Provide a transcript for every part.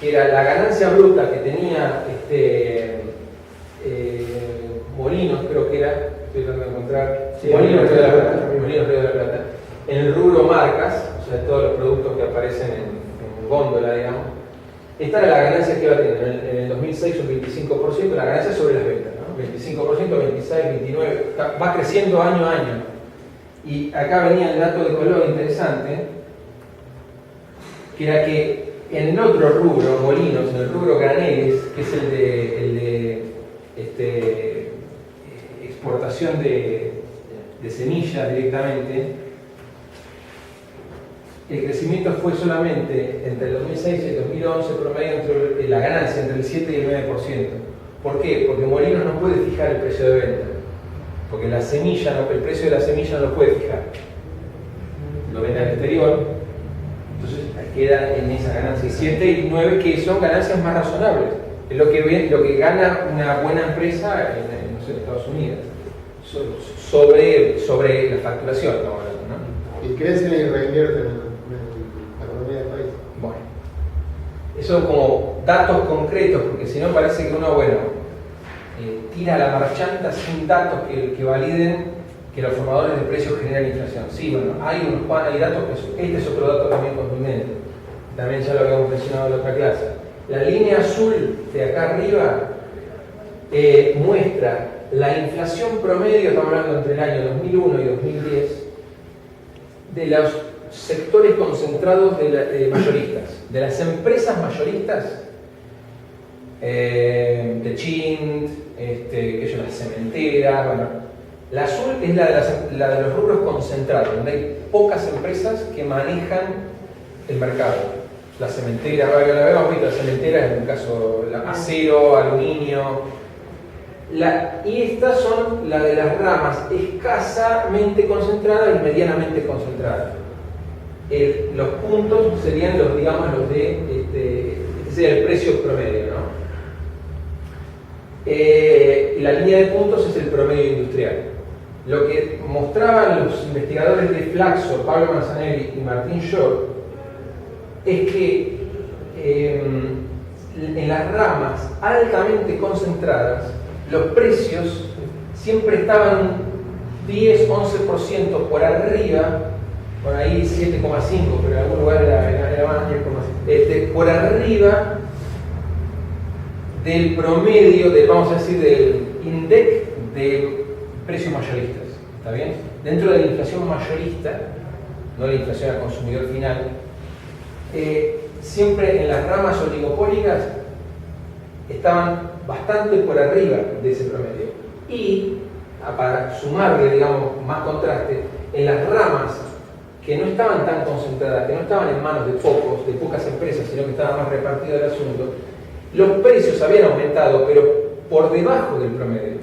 que era la ganancia bruta que tenía Molinos, creo que era, estoy tratando de encontrar, sí, Molinos Río de la Plata, Molinos Río de la Plata, en el rubro marcas, o sea, todos los productos que aparecen en góndola, digamos, esta era la ganancia que iba a tener en el 2006 un 25%, la ganancia sobre las ventas, ¿no? 25%, 26, 29, va creciendo año a año. Y acá venía el dato de color interesante, que era que en el otro rubro, Molinos, en el rubro graneles, que es el de exportación de semillas directamente, el crecimiento fue solamente entre el 2006 y el 2011 promedio entre la ganancia entre el 7 y el 9%. ¿Por qué? Porque Molinos no puede fijar el precio de venta. Porque la semilla, el precio de la semilla no lo puede fijar. Lo vende al exterior. Entonces queda en esa ganancia 7 y 9 que son ganancias más razonables. Es lo que gana una buena empresa en Estados Unidos. Sobre la facturación, ¿no? Y crecen y reinvierten en la economía del país. Bueno, eso como datos concretos, porque si no parece que uno, tira la marchanta sin datos que validen que los formadores de precios generan inflación. Sí, bueno, hay datos que este es otro dato también contundente. También ya lo habíamos mencionado en la otra clase. La línea azul de acá arriba muestra la inflación promedio, estamos hablando entre el año 2001 y 2010, de los sectores concentrados de mayoristas, de las empresas mayoristas, de Chint, las cementeras, la azul es la de los rubros concentrados, donde hay pocas empresas que manejan el mercado. La cementera, la habíamos visto, la cementera es un caso, acero, aluminio. Y estas son las de las ramas escasamente concentradas y medianamente concentradas. Los puntos serían los de este sería el precio promedio, ¿no? La línea de puntos es el promedio industrial. Lo que mostraban los investigadores de Flaxo, Pablo Manzanelli y Martín Short, es que en las ramas altamente concentradas los precios siempre estaban 10-11% por arriba, por ahí 7,5, pero en algún lugar era más 10,5, por arriba del promedio, vamos a decir, del index de precios mayoristas. ¿Está bien? Dentro de la inflación mayorista, no la inflación al consumidor final, siempre en las ramas oligopólicas estaban bastante por arriba de ese promedio. Y para sumarle, más contraste, en las ramas que no estaban tan concentradas, que no estaban en manos de pocas empresas, sino que estaba más repartido el asunto, los precios habían aumentado, pero por debajo del promedio.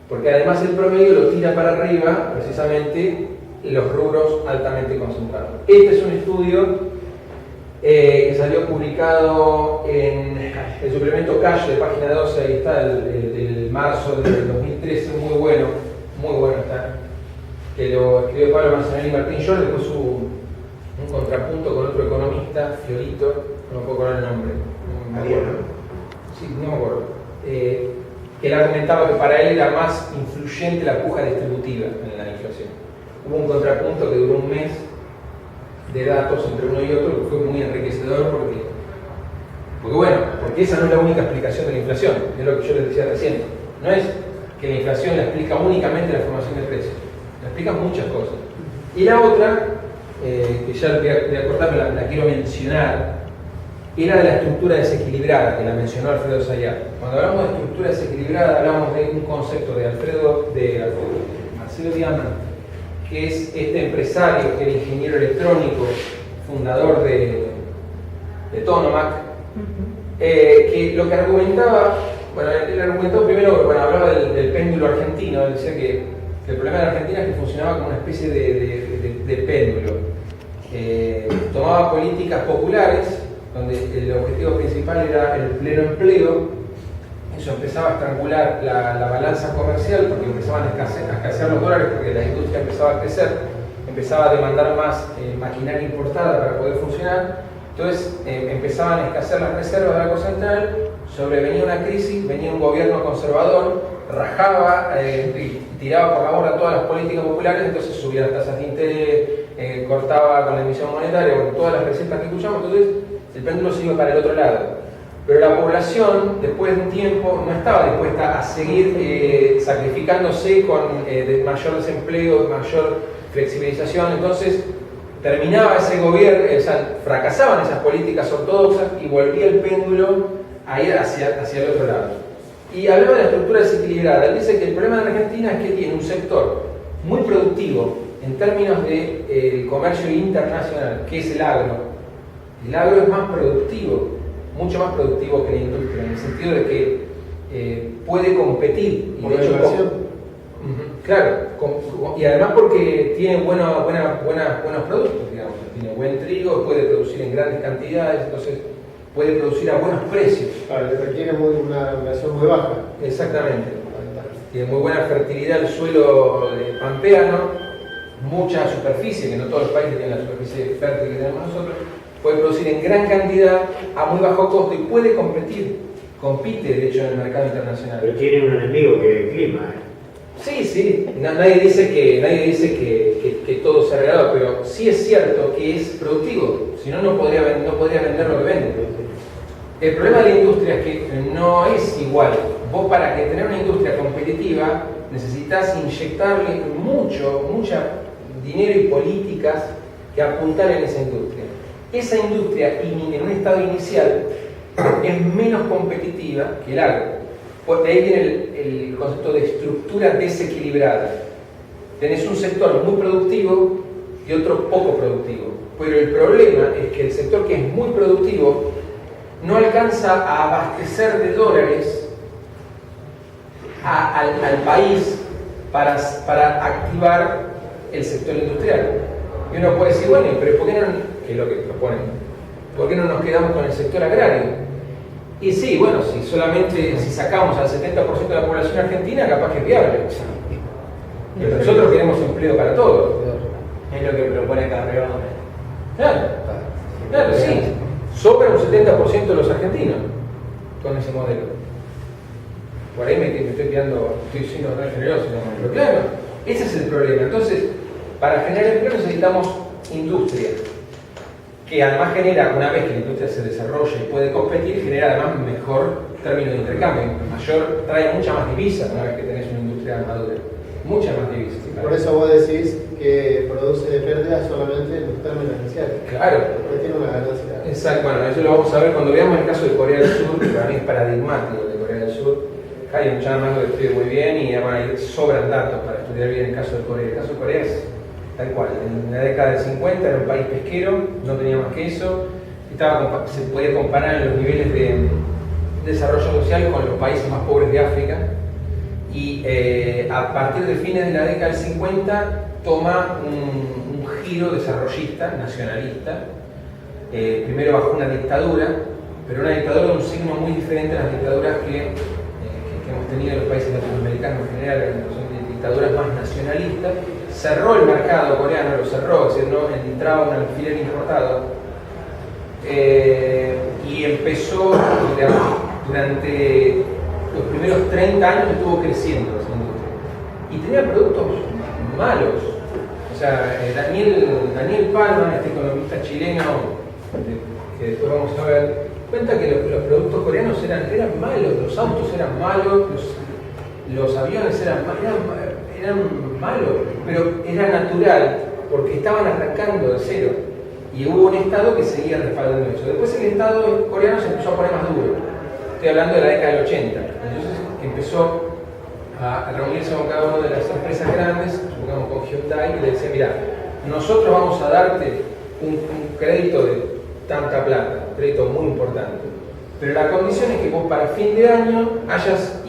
Porque además el promedio lo tira para arriba, precisamente, los rubros altamente concentrados. Este es un estudio que salió publicado en el suplemento Cash de página 12, ahí está, el marzo del 2013, muy bueno está, que lo escribió Pablo Manzanelli y Martín Short, después un contrapunto con otro economista, Fiorito, no me puedo acordar el nombre. Sí, no me acuerdo. Que él argumentaba que para él era más influyente la puja distributiva en la inflación. Hubo un contrapunto que duró un mes de datos entre uno y otro, que fue muy enriquecedor porque esa no es la única explicación de la inflación, es lo que yo les decía recién. No es que la inflación la explica únicamente la formación de precios, la explica muchas cosas. Y la otra, que ya voy a cortarme, la quiero mencionar, era de la estructura desequilibrada, que la mencionó Alfredo Zayat. Cuando hablamos de estructura desequilibrada, hablamos de un concepto de Marcelo Diamant, que es este empresario, que era ingeniero electrónico, fundador de Tonomac, que lo que argumentaba, él argumentó primero, hablaba del péndulo argentino. Él decía que el problema de la Argentina es que funcionaba como una especie de péndulo. Tomaba políticas populares, donde el objetivo principal era el pleno empleo. Eso empezaba a estrangular la balanza comercial, porque empezaban a escasear los dólares, porque la industria empezaba a crecer, empezaba a demandar más maquinaria importada para poder funcionar, Entonces empezaban a escasear las reservas del Banco Central, sobrevenía una crisis, venía un gobierno conservador, rajaba y tiraba por la borda todas las políticas populares, entonces subía las tasas de interés, cortaba con la emisión monetaria, con todas las recetas que escuchamos, entonces el péndulo se iba para el otro lado. Pero la población, después de un tiempo, no estaba dispuesta a seguir sacrificándose con mayor desempleo, mayor flexibilización, entonces terminaba ese gobierno, o sea, fracasaban esas políticas ortodoxas y volvía el péndulo a ir hacia el otro lado. Y hablaba de la estructura desequilibrada. Él dice que el problema de Argentina es que tiene un sector muy productivo en términos de comercio internacional, que es el agro. El agro es más productivo, mucho más productivo que la industria, en el sentido de que puede competir. Y de hecho, claro, y además porque tiene buenos productos, digamos. Tiene buen trigo, puede producir en grandes cantidades, entonces puede producir a buenos precios. Claro, le requiere una inversión muy baja. Exactamente. Tiene muy buena fertilidad el suelo pampeano, mucha superficie, que no todos los países tienen la superficie fértil que tenemos nosotros. Puede producir en gran cantidad a muy bajo costo y puede competir, compite de hecho en el mercado internacional. Pero tiene un enemigo que es el clima. Sí, nadie dice que todo sea regalado, pero sí es cierto que es productivo, si no, no podría vender lo que vende. El problema de la industria es que no es igual. Vos para que tener una industria competitiva necesitas inyectarle mucho dinero y políticas que apuntar en esa industria. Esa industria en un estado inicial es menos competitiva que el agro. De ahí viene el concepto de estructura desequilibrada. Tenés un sector muy productivo y otro poco productivo. Pero el problema es que el sector que es muy productivo no alcanza a abastecer de dólares al país para activar el sector industrial. Y uno puede decir, bueno, pero ¿por qué no, que es lo que proponen, ¿por qué no nos quedamos con el sector agrario? Y sí, bueno, si sacamos al 70% de la población argentina, capaz que es viable. Pero nosotros queremos empleo para todos. Es lo que propone Carrión. Claro, sí. Sobra un 70% de los argentinos con ese modelo. Por ahí me estoy quedando, estoy siendo tan generoso, pero claro, ese es el problema. Entonces, para generar empleo necesitamos industria, que además genera, una vez que la industria se desarrolla y puede competir, genera además mejor término de intercambio, trae mucha más divisa una vez que tenés una industria madura, mucha más divisa. Por eso vos decís que produce pérdida solamente en los términos iniciales. Claro. Después tiene una ganancia. Exacto, bueno, eso lo vamos a ver cuando veamos el caso de Corea del Sur, que para mí es paradigmático de Corea del Sur. Hay un chama que estudia muy bien y bueno, ahí sobran datos para estudiar bien el caso de Corea. El caso de Corea es tal cual, en la década del 50 era un país pesquero, no tenía más que eso, se podía comparar en los niveles de desarrollo social con los países más pobres de África, y a partir de fines de la década del 50 toma un giro desarrollista, nacionalista, primero bajo una dictadura, pero una dictadura de un signo muy diferente a las dictaduras que hemos tenido en los países latinoamericanos en general, que son dictaduras más nacionalistas. Cerró el mercado coreano, lo cerró, es decir, no entraba un alfiler importado, y empezó, durante los primeros 30 años estuvo creciendo esa industria y tenía productos malos. O sea, Daniel Palma, este economista chileno que después vamos a ver, cuenta que los productos coreanos eran malos, los autos eran malos, los aviones eran malos, pero era natural porque estaban arrancando de cero y hubo un Estado que seguía respaldando eso. Después el Estado coreano se empezó a poner más duro. Estoy hablando de la década del 80. Entonces empezó a reunirse con cada una de las empresas grandes, supongamos con Hyundai, y le decía, mira, nosotros vamos a darte un crédito de tanta plata, un crédito muy importante, pero la condición es que vos para fin de año hayas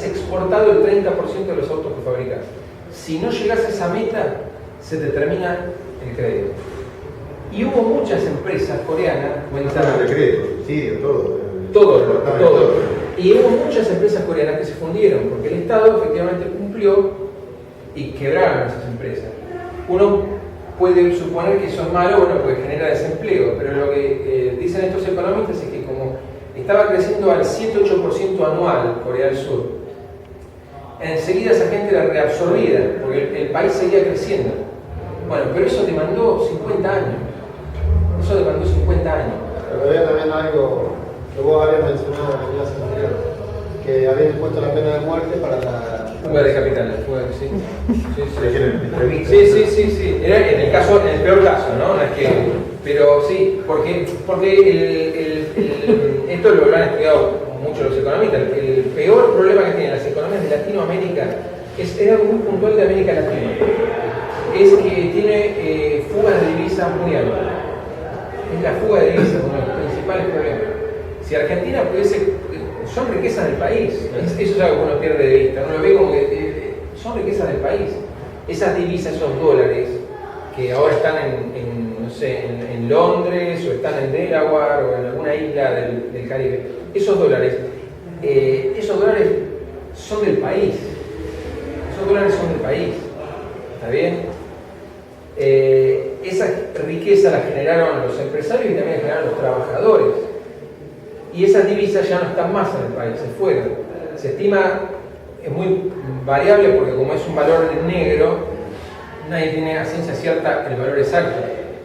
exportado el 30% de los autos que fabricás. Si no llegás a esa meta, se te termina el crédito. Y hubo muchas empresas coreanas, El decreto, subsidio, todo. Y hubo muchas empresas coreanas que se fundieron, porque el Estado efectivamente cumplió y quebraron esas empresas. Uno puede suponer que eso es malo, bueno, porque genera desempleo, pero lo que dicen estos economistas es que como estaba creciendo al 7-8% anual Corea del Sur, enseguida esa gente era reabsorbida, porque el país seguía creciendo. Bueno, pero eso demandó 50 años. Eso demandó 50 años. Pero había también algo que vos habías mencionado en la clase anterior, que habían puesto la pena de muerte para la... Fuga de capitales, sí. Sí, Sí. Era en el peor caso, ¿no? No es que, pero sí, porque esto lo han estudiado mucho los economistas. El peor problema que tienen las economías de Latinoamérica es algo muy puntual de América Latina. Es que tiene fugas de divisas muy altas. Es la fuga de divisas uno de los principales problemas. Si Argentina pudiese, son riquezas del país, eso es algo que uno pierde de vista, uno lo ve como que son riquezas del país. Esas divisas, esos dólares, que ahora están no sé, en Londres, o están en Delaware, o en alguna isla del Caribe, esos dólares son del país. Esos dólares son del país. ¿Está bien? Esa riqueza la generaron los empresarios y también la generaron los trabajadores. Y esas divisas ya no están más en el país, se fueron. Se estima, es muy variable porque como es un valor negro, nadie tiene a ciencia cierta el valor exacto,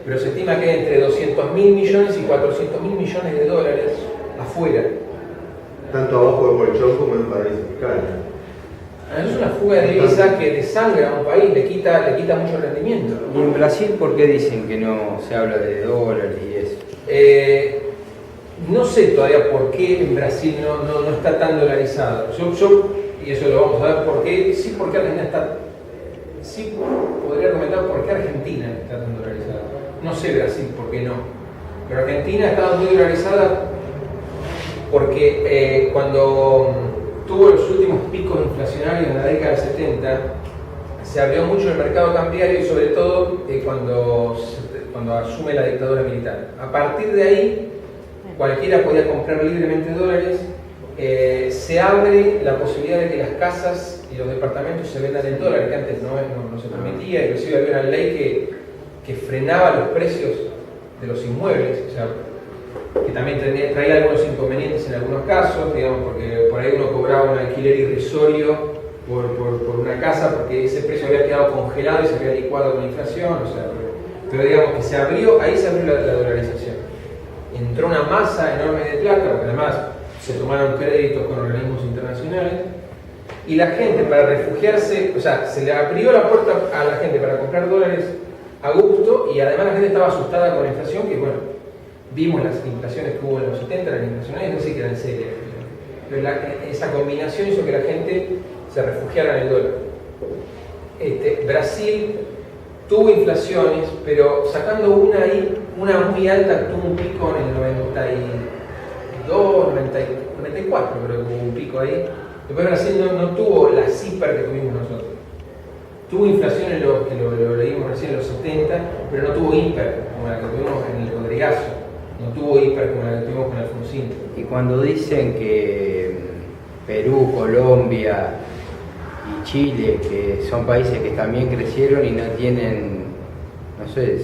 pero se estima que hay entre 200.000 millones y 400.000 millones de dólares afuera. Tanto abajo del colchón como en el paraíso fiscal. Es una fuga de divisas que desangra a un país, le quita mucho rendimiento. ¿Y en Brasil por qué dicen que no se habla de dólares y eso? No sé todavía por qué en Brasil no está tan dolarizado. Y eso lo vamos a ver por qué. Sí, porque Argentina está. Sí, podría comentar por qué Argentina está tan dolarizada. No sé Brasil por qué no. Pero Argentina estaba muy dolarizada porque cuando tuvo los últimos picos inflacionarios en la década del 70, se abrió mucho el mercado cambiario y sobre todo cuando asume la dictadura militar. A partir de ahí, cualquiera podía comprar libremente dólares, se abre la posibilidad de que las casas y los departamentos se vendan en dólares, que antes no se permitía, inclusive había una ley que frenaba los precios de los inmuebles, o sea, que también traía algunos inconvenientes en algunos casos, digamos, porque por ahí uno cobraba un alquiler irrisorio por una casa porque ese precio había quedado congelado y se había licuado con la inflación, o sea, pero digamos que ahí se abrió la dolarización. Entró una masa enorme de plata, porque además se tomaron créditos con organismos internacionales, y la gente para refugiarse, o sea, se le abrió la puerta a la gente para comprar dólares a gusto, y además la gente estaba asustada con la inflación, que bueno, vimos las inflaciones que hubo en los 70, las inflaciones no sé que eran serias, pero esa combinación hizo que la gente se refugiara en el dólar. Brasil tuvo inflaciones, pero sacando una muy alta, tuvo un pico en el 94, creo que hubo un pico ahí. Después Brasil no tuvo la hiper que tuvimos nosotros. Tuvo inflación en lo que lo leímos recién en los 70, pero no tuvo hiper como la que tuvimos en el Rodrigazo. No tuvo hiper como la que tuvimos con Alfonsín. Y cuando dicen que Perú, Colombia y Chile, que son países que también crecieron y no tienen, no sé,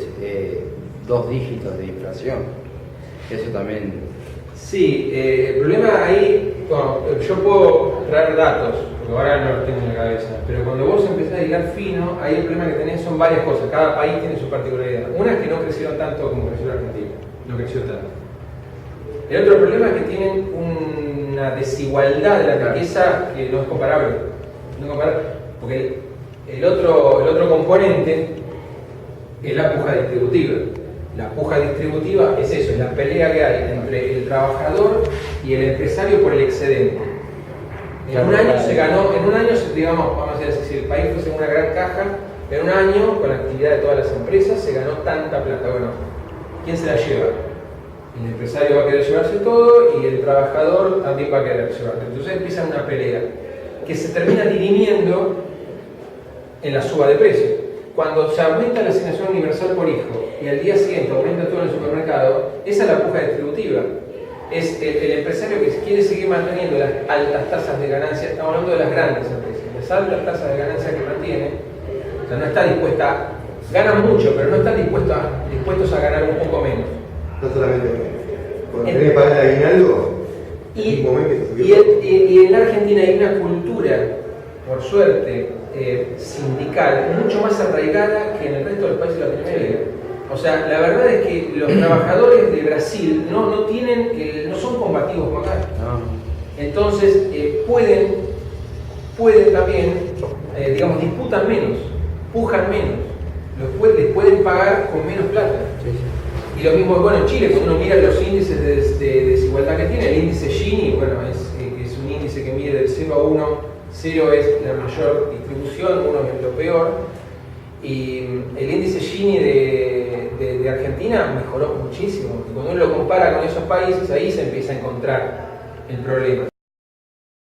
2 dígitos de inflación, eso también... Sí, el problema ahí, yo puedo traer datos, porque ahora no los tengo en la cabeza, pero cuando vos empezás a hilar fino, ahí el problema que tenés son varias cosas, cada país tiene su particularidad. Una es que no crecieron tanto como creció la Argentina, no creció tanto. El otro problema es que tienen una desigualdad de la riqueza que no es comparable. Porque el otro componente es la puja distributiva. La puja distributiva es eso, es la pelea que hay entre el trabajador y el empresario por el excedente. En un año se ganó, digamos, vamos a decir, si el país fuese una gran caja, en un año, con la actividad de todas las empresas, se ganó tanta plata. Bueno, ¿quién se la lleva? El empresario va a querer llevarse todo y el trabajador también va a querer llevarse. Entonces empieza una pelea que se termina dirimiendo en la suba de precios. Cuando se aumenta la asignación universal por hijo y al día siguiente aumenta todo en el supermercado, esa es la puja distributiva. Es el empresario que quiere seguir manteniendo las altas tasas de ganancia, estamos hablando de las grandes empresas, las altas tasas de ganancia que mantiene, o sea, no está dispuesta ganan mucho, pero no están dispuestos a ganar un poco menos. No solamente cuando tenés que pagar el aguinaldo, Y, un momento que se y, subió. y en la Argentina hay una cultura, por suerte, sindical, mucho más arraigada que en el resto de los países de Latinoamérica. O sea, la verdad es que los trabajadores de Brasil no son combativos como acá. Entonces, pueden también, digamos, disputan menos, pujan menos, les pueden pagar con menos plata. Y lo mismo, bueno, en Chile, cuando uno mira los índices de desigualdad que tiene, el índice Gini, bueno, es un índice que mide del 0 a 1, 0 es la mayor distribución, 1 es lo peor, y el índice Gini de Argentina mejoró muchísimo. Y cuando uno lo compara con esos países, ahí se empieza a encontrar el problema.